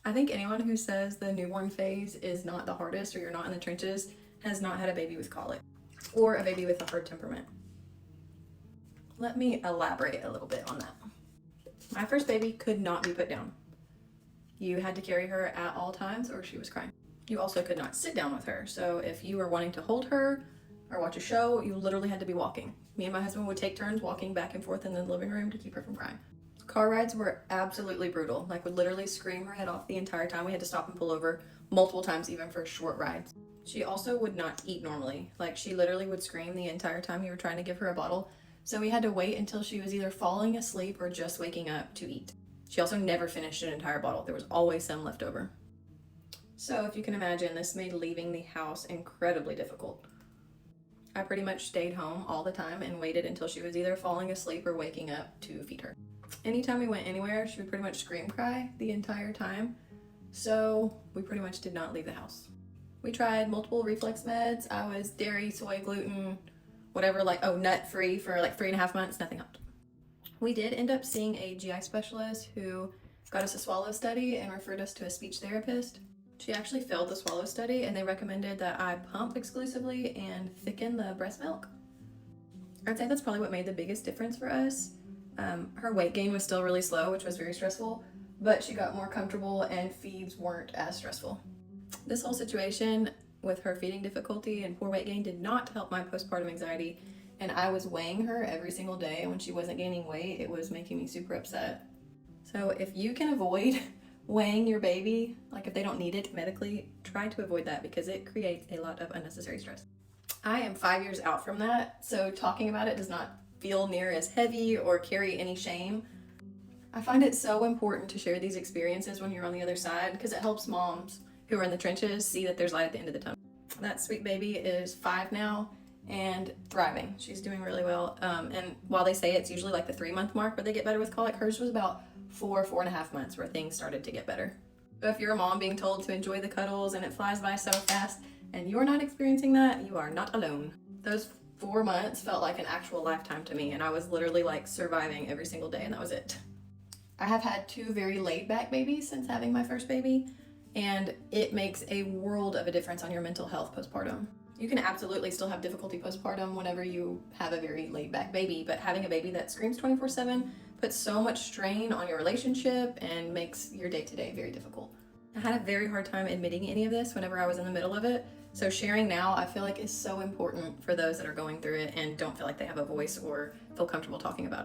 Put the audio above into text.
I think anyone who says the newborn phase is not the hardest or you're not in the trenches has not had a baby with colic or a baby with a hard temperament. Let me elaborate a little bit on that. My first baby could not be put down. You had to carry her at all times or she was crying. You also could not sit down with her. So if you were wanting to hold her or watch a show, you literally had to be walking. Me and my husband would take turns walking back and forth in the living room to keep her from crying. Car rides were absolutely brutal. Like, would literally scream her head off the entire time. We had to stop and pull over multiple times, even for short rides. She also would not eat normally. Like, she literally would scream the entire time you were trying to give her a bottle. So we had to wait until she was either falling asleep or just waking up to eat. She also never finished an entire bottle. There was always some left over. So if you can imagine, this made leaving the house incredibly difficult. I pretty much stayed home all the time and waited until she was either falling asleep or waking up to feed her. Anytime we went anywhere, she would pretty much scream cry the entire time. So we pretty much did not leave the house. We tried multiple reflex meds. I was dairy, soy, gluten, whatever, nut free for like 3.5 months. Nothing helped. We did end up seeing a GI specialist who got us a swallow study and referred us to a speech therapist. She actually failed the swallow study and they recommended that I pump exclusively and thicken the breast milk. I'd say that's probably what made the biggest difference for us. Her weight gain was still really slow, which was very stressful, but she got more comfortable and feeds weren't as stressful. This whole situation with her feeding difficulty and poor weight gain did not help my postpartum anxiety, and I was weighing her every single day, and when she wasn't gaining weight, it was making me super upset. So if you can avoid weighing your baby, like if they don't need it medically, try to avoid that because it creates a lot of unnecessary stress. I am 5 years out from that, so talking about it does not feel near as heavy or carry any shame. I find it so important to share these experiences when you're on the other side because it helps moms who are in the trenches see that there's light at the end of the tunnel. That sweet baby is 5 now and thriving. She's doing really well. And while they say it's usually like the 3-month mark where they get better with colic, hers was about 4.5 months where things started to get better. So if you're a mom being told to enjoy the cuddles and it flies by so fast and you're not experiencing that, you are not alone. Those 4 months felt like an actual lifetime to me, and I was literally like surviving every single day, and that was it. I have had 2 very laid back babies since having my first baby, and it makes a world of a difference on your mental health postpartum. You can absolutely still have difficulty postpartum whenever you have a very laid back baby, but having a baby that screams 24/7 puts so much strain on your relationship and makes your day-to-day very difficult. I had a very hard time admitting any of this whenever I was in the middle of it. So sharing now, I feel like is so important for those that are going through it and don't feel like they have a voice or feel comfortable talking about it.